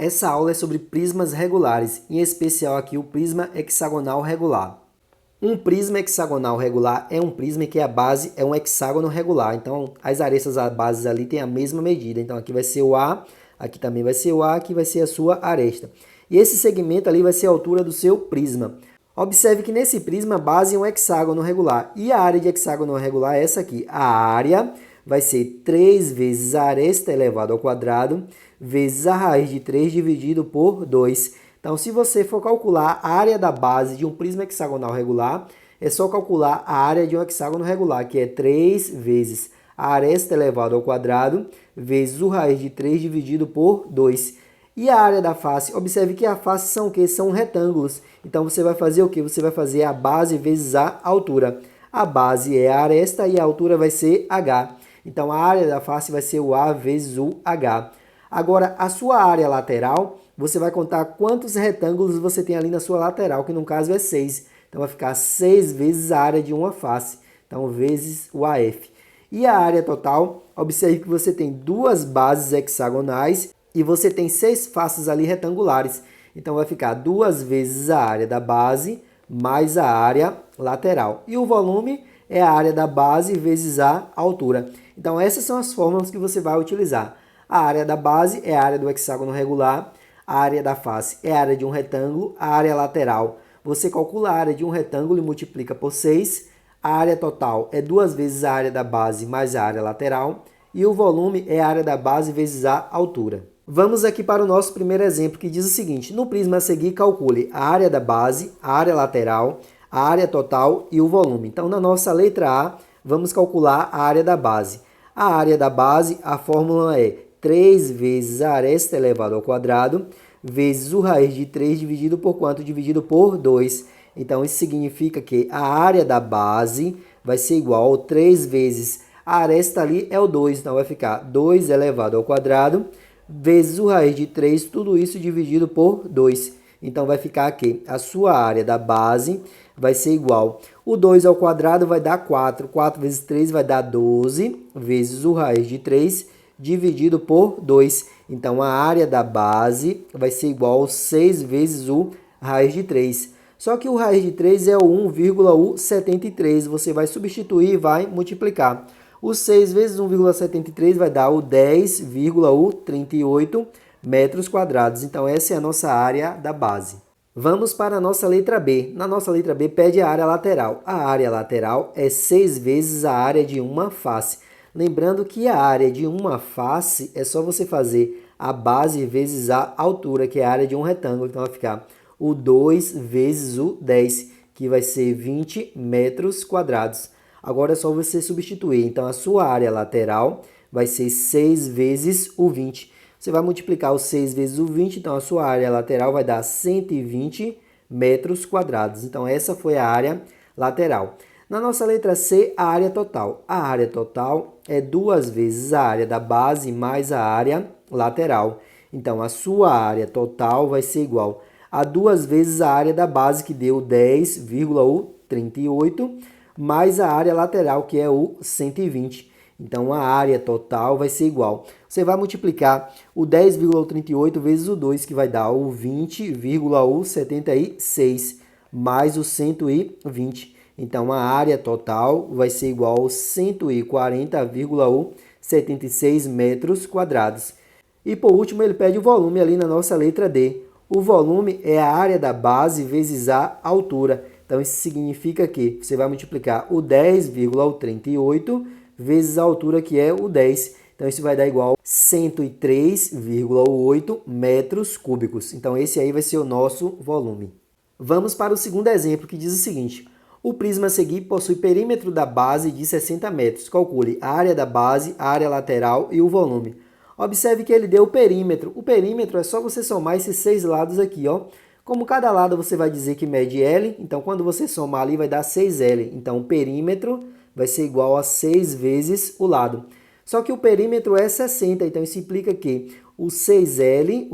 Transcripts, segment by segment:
Essa aula é sobre prismas regulares, em especial aqui o prisma hexagonal regular. Um prisma hexagonal regular é um prisma que a base é um hexágono regular. Então, as arestas bases ali têm a mesma medida. Então, aqui vai ser o A, aqui também vai ser o A, aqui vai ser a sua aresta. E esse segmento ali vai ser a altura do seu prisma. Observe que nesse prisma a base é um hexágono regular. E a área de hexágono regular é essa aqui. A área vai ser 3 vezes a aresta elevado ao quadrado, vezes a raiz de 3 dividido por 2. Então, se você for calcular a área da base de um prisma hexagonal regular, é só calcular a área de um hexágono regular, que é 3 vezes a aresta elevado ao quadrado, vezes o raiz de 3 dividido por 2. E a área da face? Observe que a face são o quê? São retângulos. Então, você vai fazer o quê? Você vai fazer a base vezes a altura. A base é a aresta e a altura vai ser h. Então, a área da face vai ser o A vezes o h. Agora, a sua área lateral, você vai contar quantos retângulos você tem ali na sua lateral, que no caso é 6. Então, vai ficar 6 vezes a área de uma face. Então, vezes o AF. E a área total, observe que você tem duas bases hexagonais e você tem 6 faces ali retangulares. Então, vai ficar 2 vezes a área da base mais a área lateral. E o volume é a área da base vezes a altura. Então, essas são as fórmulas que você vai utilizar. A área da base é a área do hexágono regular, a área da face é a área de um retângulo, a área lateral, você calcula a área de um retângulo e multiplica por 6, a área total é 2 vezes a área da base mais a área lateral, e o volume é a área da base vezes a altura. Vamos aqui para o nosso primeiro exemplo, que diz o seguinte: no prisma a seguir, calcule a área da base, a área lateral, a área total e o volume. Então, na nossa letra A, vamos calcular a área da base. A área da base, a fórmula é 3 vezes a aresta elevado ao quadrado, vezes o raiz de 3 dividido por quanto? Dividido por 2. Então, isso significa que a área da base vai ser igual a 3 vezes a aresta ali é o 2. Então, vai ficar 2 elevado ao quadrado, vezes o raiz de 3, tudo isso dividido por 2. Então, vai ficar aqui, a sua área da base vai ser igual. O 2 ao quadrado vai dar 4. 4 vezes 3 vai dar 12, vezes o raiz de 3, dividido por 2. Então, a área da base vai ser igual a 6 vezes o raiz de 3. Só que o raiz de 3 é o 1,73. Você vai substituir e vai multiplicar. O 6 vezes 1,73 vai dar o 10,38 metros quadrados. Então, essa é a nossa área da base. Vamos para a nossa letra B. Na nossa letra B, pede a área lateral. A área lateral é 6 vezes a área de uma face. Lembrando que a área de uma face é só você fazer a base vezes a altura, que é a área de um retângulo. Então, vai ficar o 2 vezes o 10, que vai ser 20 metros quadrados. Agora é só você substituir. Então, a sua área lateral vai ser 6 vezes o 20. Você vai multiplicar o 6 vezes o 20, então a sua área lateral vai dar 120 metros quadrados. Então, essa foi a área lateral. Na nossa letra C, a área total. A área total é 2 vezes a área da base mais a área lateral. Então, a sua área total vai ser igual a 2 vezes a área da base, que deu 10,38, mais a área lateral, que é o 120. Então, a área total vai ser igual. Você vai multiplicar o 10,38 vezes o 2, que vai dar o 20,76, mais o 120. Então, a área total vai ser igual a 140,76 metros quadrados. E, por último, ele pede o volume ali na nossa letra D. O volume é a área da base vezes a altura. Então, isso significa que você vai multiplicar o 10,38 vezes a altura, que é o 10. Então, isso vai dar igual a 103,8 metros cúbicos. Então, esse aí vai ser o nosso volume. Vamos para o segundo exemplo, que diz o seguinte: o prisma a seguir possui perímetro da base de 60 metros. Calcule a área da base, a área lateral e o volume. Observe que ele deu o perímetro. O perímetro é só você somar esses 6 lados aqui, ó. Como cada lado você vai dizer que mede L, então quando você somar ali vai dar 6L. Então, o perímetro vai ser igual a 6 vezes o lado. Só que o perímetro é 60, então isso implica que o 6L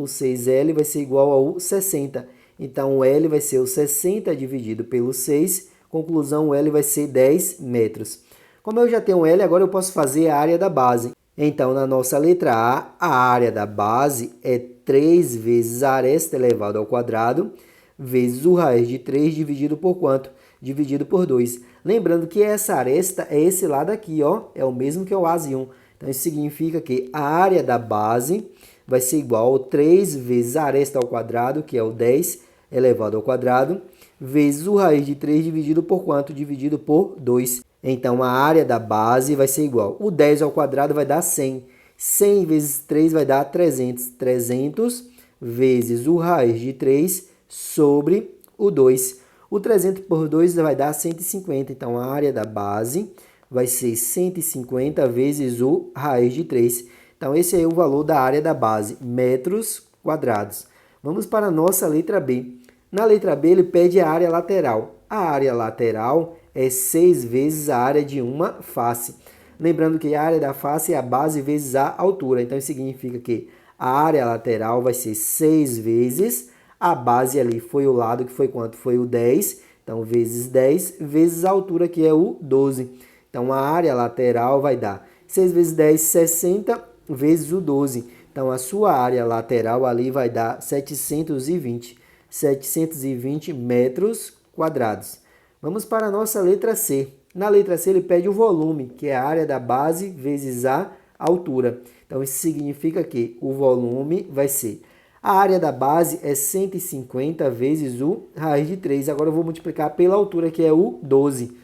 vai ser igual ao 60. Então, o L vai ser o 60 dividido pelo 6. Conclusão, o L vai ser 10 metros. Como eu já tenho L, agora eu posso fazer a área da base. Então, na nossa letra A, a área da base é 3 vezes a aresta elevado ao quadrado, vezes o raiz de 3 dividido por quanto? Dividido por 2. Lembrando que essa aresta é esse lado aqui, ó, é o mesmo que o ASE1. Então, isso significa que a área da base vai ser igual a 3 vezes a aresta ao quadrado, que é o 10 elevado ao quadrado, vezes o raiz de 3 dividido por quanto? Dividido por 2. Então, a área da base vai ser igual. O 10 ao quadrado vai dar 100. 100 vezes 3 vai dar 300. 300 vezes o raiz de 3 sobre o 2. O 300 por 2 vai dar 150. Então, a área da base vai ser 150 vezes o raiz de 3. Então, esse é o valor da área da base, metros quadrados. Vamos para a nossa letra B. Na letra B, ele pede a área lateral. A área lateral é 6 vezes a área de uma face. Lembrando que a área da face é a base vezes a altura. Então, isso significa que a área lateral vai ser 6 vezes a base ali. Foi o lado que foi quanto? Foi o 10. Então, vezes 10 vezes a altura, que é o 12. Então, a área lateral vai dar 6 vezes 10, 60 vezes o 12. Então, a sua área lateral ali vai dar 720. 720 metros quadrados. Vamos para a nossa letra C. Na letra C, ele pede o volume, que é a área da base vezes a altura. Então, isso significa que o volume vai ser... A área da base é 150 vezes o raiz de 3. Agora, eu vou multiplicar pela altura, que é o 12.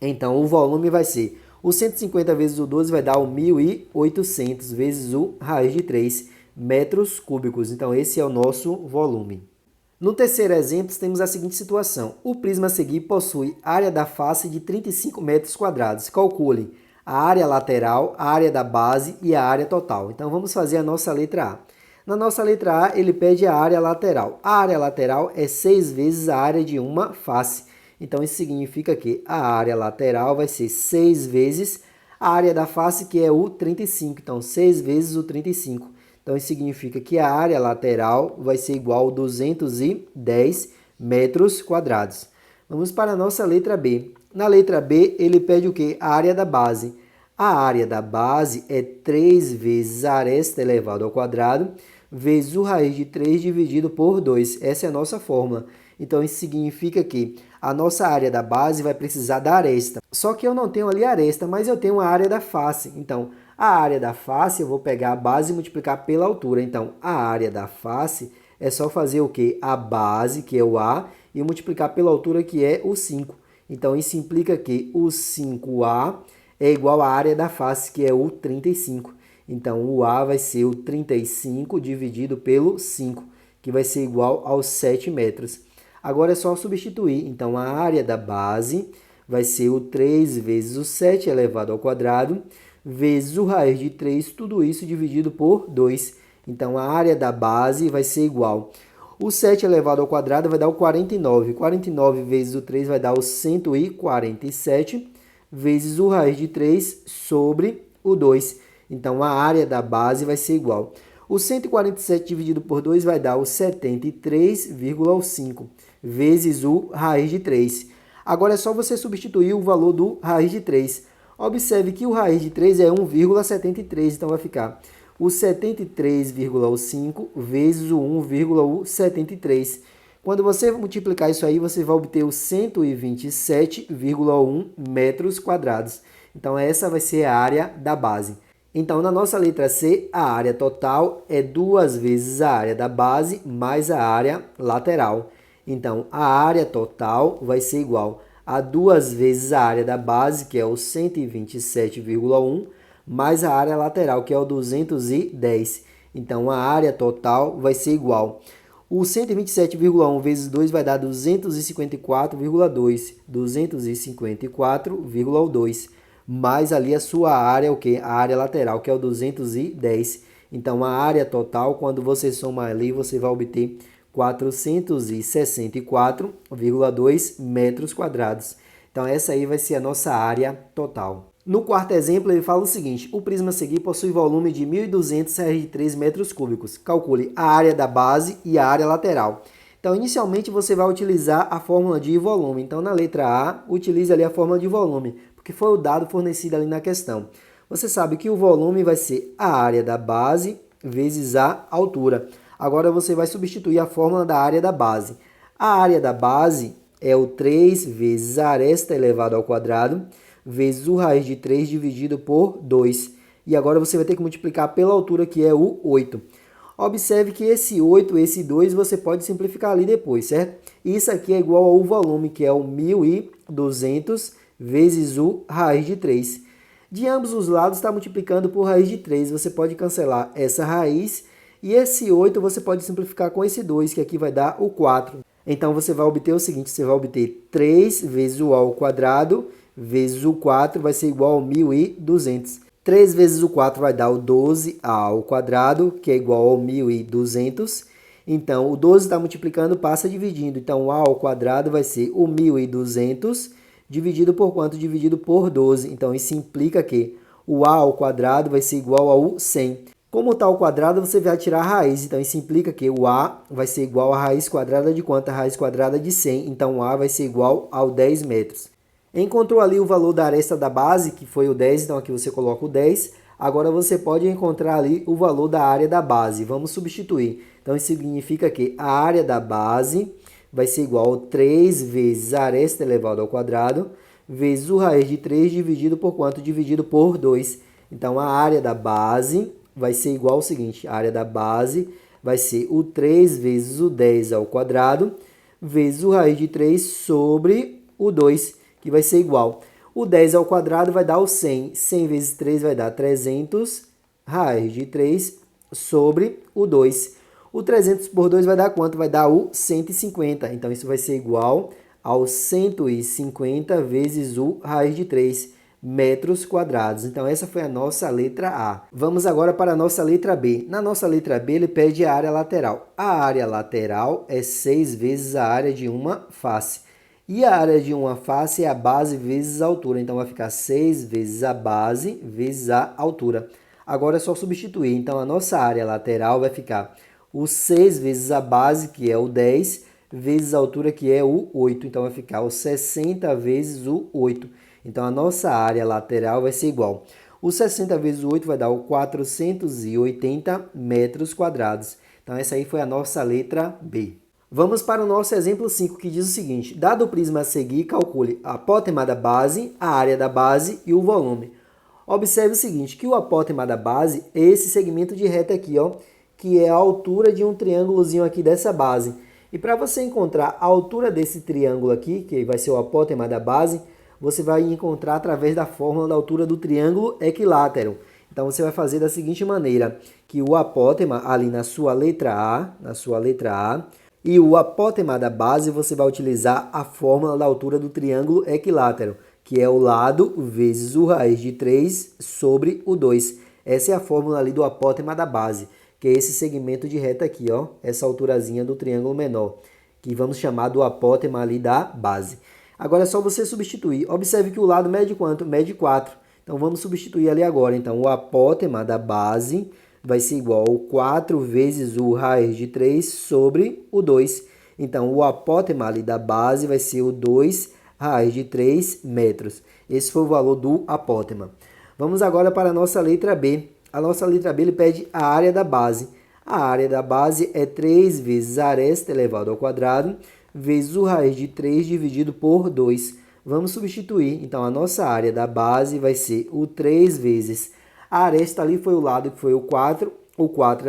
Então, o volume vai ser... O 150 vezes o 12 vai dar o 1.800 vezes o raiz de 3 metros cúbicos. Então, esse é o nosso volume. No terceiro exemplo, temos a seguinte situação. O prisma a seguir possui área da face de 35 metros quadrados. Calcule a área lateral, a área da base e a área total. Então, vamos fazer a nossa letra A. Na nossa letra A, ele pede a área lateral. A área lateral é 6 vezes a área de uma face. Então, isso significa que a área lateral vai ser 6 vezes a área da face, que é o 35. Então, 6 vezes o 35. Então, isso significa que a área lateral vai ser igual a 210 metros quadrados. Vamos para a nossa letra B. Na letra B, ele pede o quê? A área da base. A área da base é 3 vezes a aresta elevado ao quadrado, vezes o raiz de 3 dividido por 2. Essa é a nossa fórmula. Então, isso significa que a nossa área da base vai precisar da aresta. Só que eu não tenho ali a aresta, mas eu tenho a área da face. Então, a área da face, eu vou pegar a base e multiplicar pela altura. Então, a área da face é só fazer o quê? A base, que é o A, e multiplicar pela altura, que é o 5. Então, isso implica que o 5A é igual à área da face, que é o 35. Então, o A vai ser o 35 dividido pelo 5, que vai ser igual aos 7 metros. Agora é só substituir. Então, a área da base vai ser o 3 vezes o 7 elevado ao quadrado, vezes o raiz de 3, tudo isso dividido por 2. Então, a área da base vai ser igual. O 7 elevado ao quadrado vai dar o 49. 49 vezes o 3 vai dar o 147, vezes o raiz de 3 sobre o 2. Então, a área da base vai ser igual. O 147 dividido por 2 vai dar o 73,5, vezes o raiz de 3. Agora é só você substituir o valor do raiz de 3. Observe que o raiz de 3 é 1,73, então vai ficar o 73,5 vezes o 1,73. Quando você multiplicar isso aí, você vai obter o 127,1 metros quadrados. Então, essa vai ser a área da base. Então, na nossa letra C, a área total é 2 vezes a área da base mais a área lateral. Então, a área total vai ser igual a 2 vezes a área da base, que é o 127,1, mais a área lateral, que é o 210. Então, a área total vai ser igual. O 127,1 vezes 2 vai dar 254,2. 254,2. Mais ali a sua área, o quê? A área lateral, que é o 210. Então, a área total, quando você somar ali, você vai obter 464,2 metros quadrados. Então, essa aí vai ser a nossa área total. No quarto exemplo, ele fala o seguinte: o prisma a seguir possui volume de 1.203 metros cúbicos. Calcule a área da base e a área lateral. Então, inicialmente, você vai utilizar a fórmula de volume. Então, na letra A, utilize ali a fórmula de volume, porque foi o dado fornecido ali na questão. Você sabe que o volume vai ser a área da base vezes a altura. Agora você vai substituir a fórmula da área da base. A área da base é o 3 vezes a aresta elevado ao quadrado, vezes o raiz de 3 dividido por 2. E agora você vai ter que multiplicar pela altura, que é o 8. Observe que esse 8, esse 2, você pode simplificar ali depois, certo? Isso aqui é igual ao volume, que é o 1.200 vezes o raiz de 3. De ambos os lados está multiplicando por raiz de 3. Você pode cancelar essa raiz e esse 8 você pode simplificar com esse 2, que aqui vai dar o 4. Então você vai obter o seguinte, você vai obter 3 vezes o a ao quadrado vezes o 4 vai ser igual a 1.200. 3 vezes o 4 vai dar o 12a ao quadrado, que é igual ao 1.200. Então, o 12 está multiplicando, passa dividindo. Então, o a ao quadrado vai ser o 1.200 dividido por quanto? Dividido por 12. Então, isso implica que o a ao quadrado vai ser igual ao 100. Como está ao quadrado, você vai tirar a raiz. Então, isso implica que o a vai ser igual à raiz quadrada de quanto? A raiz quadrada de 100. Então, o a vai ser igual ao 10 metros. Encontrou ali o valor da aresta da base, que foi o 10, então aqui você coloca o 10. Agora você pode encontrar ali o valor da área da base. Vamos substituir. Então isso significa que a área da base vai ser igual a 3 vezes a aresta elevado ao quadrado, vezes o raiz de 3 dividido por quanto? Dividido por 2. Então a área da base vai ser igual ao seguinte, a área da base vai ser o 3 vezes o 10 ao quadrado, vezes o raiz de 3 sobre o 2, que vai ser igual. O 10 ao quadrado vai dar o 100. 100 vezes 3 vai dar 300, raiz de 3 sobre o 2. O 300 por 2 vai dar quanto? Vai dar o 150. Então, isso vai ser igual ao 150 vezes o raiz de 3 metros quadrados. Então, essa foi a nossa letra A. Vamos agora para a nossa letra B. Na nossa letra B, ele pede a área lateral. A área lateral é 6 vezes a área de uma face. E a área de uma face é a base vezes a altura. Então, vai ficar 6 vezes a base vezes a altura. Agora é só substituir. Então, a nossa área lateral vai ficar o 6 vezes a base, que é o 10, vezes a altura, que é o 8. Então, vai ficar o 60 vezes o 8. Então, a nossa área lateral vai ser igual. O 60 vezes o 8 vai dar o 480 metros quadrados. Então, essa aí foi a nossa letra B. Vamos para o nosso exemplo 5, que diz o seguinte. Dado o prisma a seguir, calcule a apótema da base, a área da base e o volume. Observe o seguinte, que o apótema da base é esse segmento de reta aqui, ó, que é a altura de um triângulozinho aqui dessa base. E para você encontrar a altura desse triângulo aqui, que vai ser o apótema da base, você vai encontrar através da fórmula da altura do triângulo equilátero. Então, você vai fazer da seguinte maneira, que o apótema ali na sua letra A, e o apótema da base, você vai utilizar a fórmula da altura do triângulo equilátero, que é o lado vezes o raiz de 3 sobre o 2. Essa é a fórmula ali do apótema da base, que é esse segmento de reta aqui, ó, essa alturazinha do triângulo menor, que vamos chamar do apótema ali da base. Agora é só você substituir. Observe que o lado mede quanto? Mede 4. Então vamos substituir ali agora. Então o apótema da base vai ser igual a 4 vezes o raiz de 3 sobre o 2. Então, o apótema ali da base vai ser o 2 raiz de 3 metros. Esse foi o valor do apótema. Vamos agora para a nossa letra B. A nossa letra B ele pede a área da base. A área da base é 3 vezes a aresta elevado ao quadrado, vezes o raiz de 3 dividido por 2. Vamos substituir. Então, a nossa área da base vai ser o 3 vezes a aresta ali foi o lado que foi o 4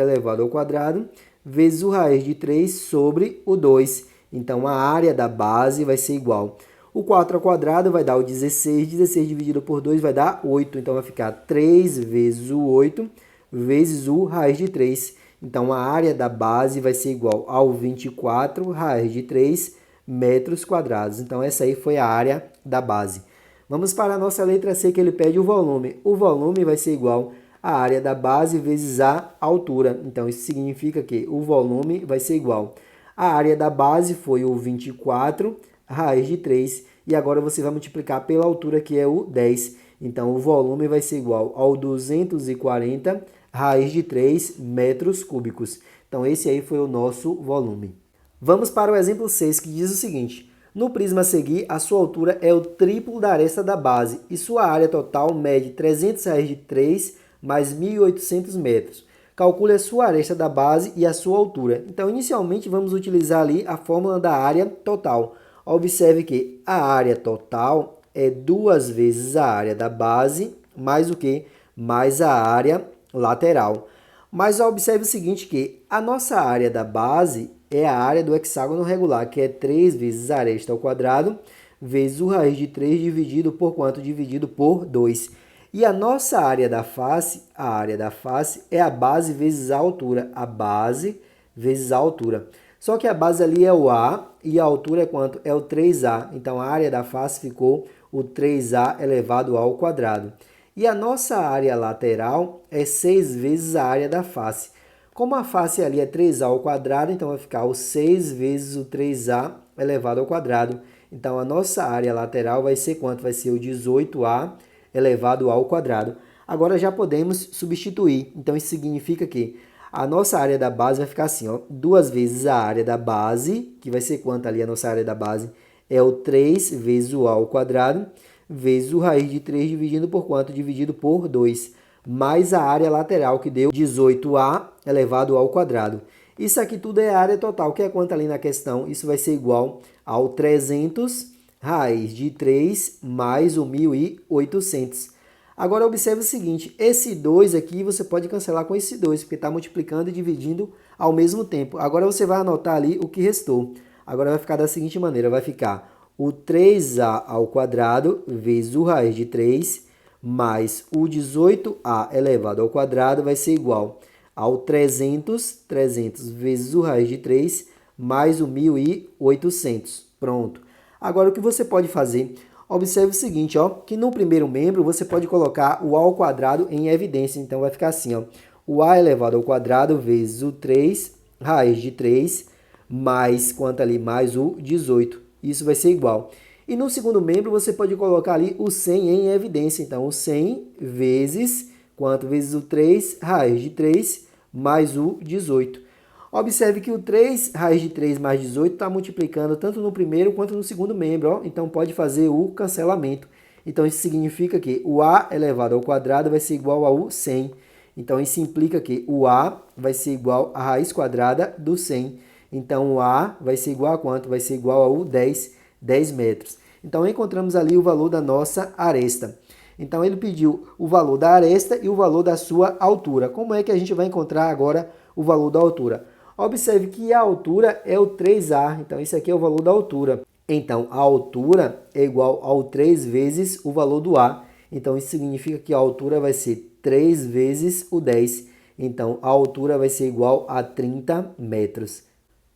elevado ao quadrado, vezes o raiz de 3 sobre o 2. Então, a área da base vai ser igual. O 4 ao quadrado vai dar o 16, 16 dividido por 2 vai dar 8. Então, vai ficar 3 vezes o 8 vezes o raiz de 3. Então, a área da base vai ser igual ao 24 raiz de 3 metros quadrados. Então, essa aí foi a área da base. Vamos para a nossa letra C, que ele pede o volume. O volume vai ser igual à área da base vezes a altura. Então, isso significa que o volume vai ser igual. A área da base foi o 24 raiz de 3. E agora você vai multiplicar pela altura, que é o 10. Então, o volume vai ser igual ao 240 raiz de 3 metros cúbicos. Então, esse aí foi o nosso volume. Vamos para o exemplo 6, que diz o seguinte. No prisma a seguir, a sua altura é o triplo da aresta da base e sua área total mede 300 raiz de 3 mais 1.800 metros. calcule a sua aresta da base e a sua altura. Então, inicialmente, vamos utilizar ali a fórmula da área total. Observe que a área total é 2 vezes a área da base, mais o quê? Mais a área lateral. Mas observe o seguinte, que a nossa área da base é a área do hexágono regular, que é 3 vezes a aresta ao quadrado, vezes o raiz de 3 dividido por quanto? Dividido por 2. E a nossa área da face é a base vezes a altura. A base vezes a altura. Só que a base ali é o A e a altura é quanto? É o 3A. Então, a área da face ficou o 3A elevado ao quadrado. E a nossa área lateral é 6 vezes a área da face. Como a face ali é 3A ao quadrado, então vai ficar o 6 vezes o 3A elevado ao quadrado. Então, a nossa área lateral vai ser quanto? Vai ser o 18A elevado ao quadrado. Agora já podemos substituir. Então, isso significa que a nossa área da base vai ficar assim, ó, 2 vezes a área da base, que vai ser quanto ali a nossa área da base? É o 3 vezes o A ao quadrado, vezes o raiz de 3 dividido por quanto? Dividido por 2. Mais a área lateral, que deu 18A elevado ao quadrado. Isso aqui tudo é a área total, que é quanto ali na questão? Isso vai ser igual ao 300 raiz de 3 mais o 1.800. Agora, observe o seguinte, esse 2 aqui você pode cancelar com esse 2, porque está multiplicando e dividindo ao mesmo tempo. Agora, você vai anotar ali o que restou. Agora, vai ficar da seguinte maneira, vai ficar o 3A ao quadrado vezes o raiz de 3 mais o 18A elevado ao quadrado vai ser igual ao 300 vezes o raiz de 3 mais o 1.800. Pronto. Agora, o que você pode fazer? Observe o seguinte, ó, que no primeiro membro você pode colocar o A ao quadrado em evidência. Então, vai ficar assim, ó, o A elevado ao quadrado vezes o 3, raiz de 3, mais quanto ali? Mais o 18. Isso vai ser igual. E no segundo membro você pode colocar ali o 100 em evidência. Então, o 100 vezes, quanto? Vezes o 3, raiz de 3, mais o 18. Observe que o 3 raiz de 3 mais 18 está multiplicando tanto no primeiro quanto no segundo membro. Ó. Então, pode fazer o cancelamento. Então, isso significa que o A elevado ao quadrado vai ser igual ao 100. Então, isso implica que o A vai ser igual à raiz quadrada do 100. Então, o A vai ser igual a quanto? Vai ser igual ao 10 metros. Então, encontramos ali o valor da nossa aresta. Então, ele pediu o valor da aresta e o valor da sua altura. Como é que a gente vai encontrar agora o valor da altura? Observe que a altura é o 3A, então isso aqui é o valor da altura. Então, a altura é igual ao 3 vezes o valor do A. Então, isso significa que a altura vai ser 3 vezes o 10. Então, a altura vai ser igual a 30 metros.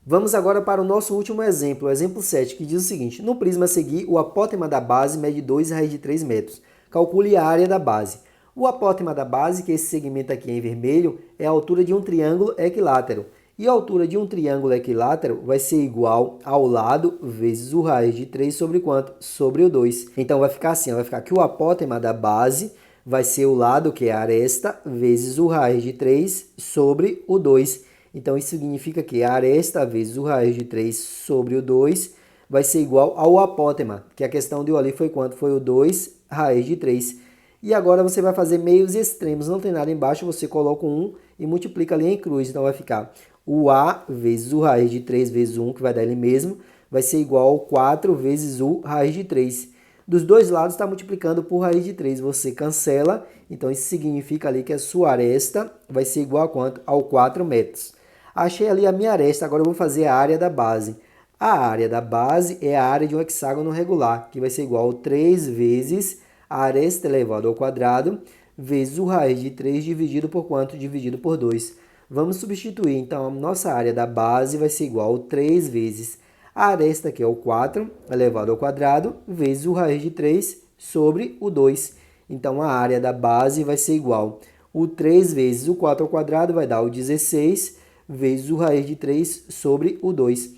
Vamos agora para o nosso último exemplo, o exemplo 7, que diz o seguinte. No prisma a seguir, o apótema da base mede 2 raiz de 3 metros. Calcule a área da base. O apótema da base, que esse segmento aqui é em vermelho, é a altura de um triângulo equilátero. E a altura de um triângulo equilátero vai ser igual ao lado vezes o raiz de 3 sobre quanto? Sobre o 2. Então, vai ficar assim, vai ficar que o apótema da base vai ser o lado, que é a aresta, vezes o raiz de 3 sobre o 2. Então, isso significa que a aresta vezes o raiz de 3 sobre o 2 vai ser igual ao apótema, que a questão deu ali foi quanto? Foi o 2 raiz de 3. E agora você vai fazer meios extremos, não tem nada embaixo, você coloca um 1 e multiplica ali em cruz. Então, vai ficar o A vezes o raiz de 3 vezes 1, que vai dar ele mesmo, vai ser igual ao 4 vezes o raiz de 3. Dos dois lados está multiplicando por raiz de 3, você cancela, então isso significa ali que a sua aresta vai ser igual a quanto? Ao 4 metros. Achei ali a minha aresta, agora eu vou fazer a área da base. A área da base é a área de um hexágono regular, que vai ser igual a 3 vezes a aresta elevado ao quadrado, vezes o raiz de 3 dividido por quanto? Dividido por 2. Vamos substituir, então, a nossa área da base vai ser igual a 3 vezes a aresta, que é o 4, elevado ao quadrado, vezes o raiz de 3 sobre o 2. Então, a área da base vai ser igual o 3 vezes o 4 ao quadrado, vai dar o 16, vezes o raiz de 3 sobre o 2.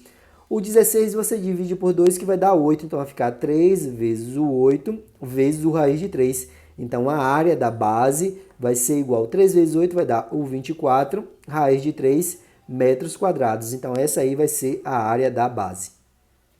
O 16 você divide por 2, que vai dar 8, então vai ficar 3 vezes o 8, vezes o raiz de 3. Então, a área da base vai ser igual a 3 vezes 8, vai dar o 24, raiz de 3 metros quadrados. Então, essa aí vai ser a área da base.